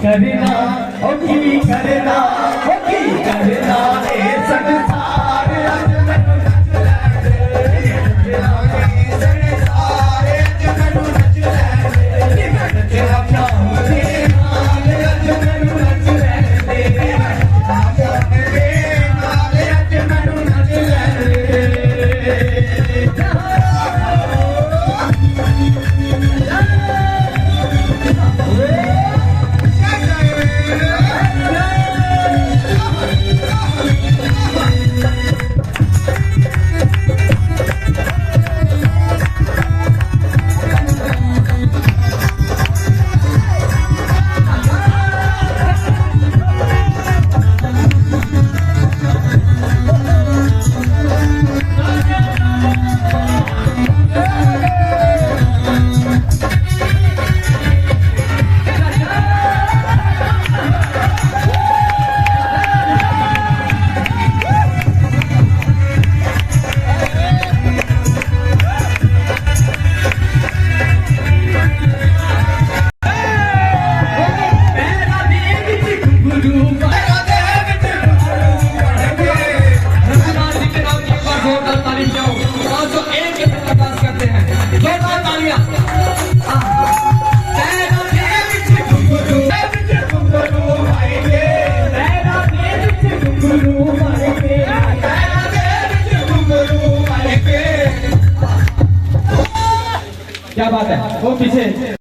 करना ओ की करना ओ की करना ए संसार अज मैनू नच लैंदे संसार अज मैनू नच लैंदे नचना शाम दे नाल अज मैनू नच लैंदे शाम दे नाल अज मैनू नच लैंदे क्या बात है वो पीछे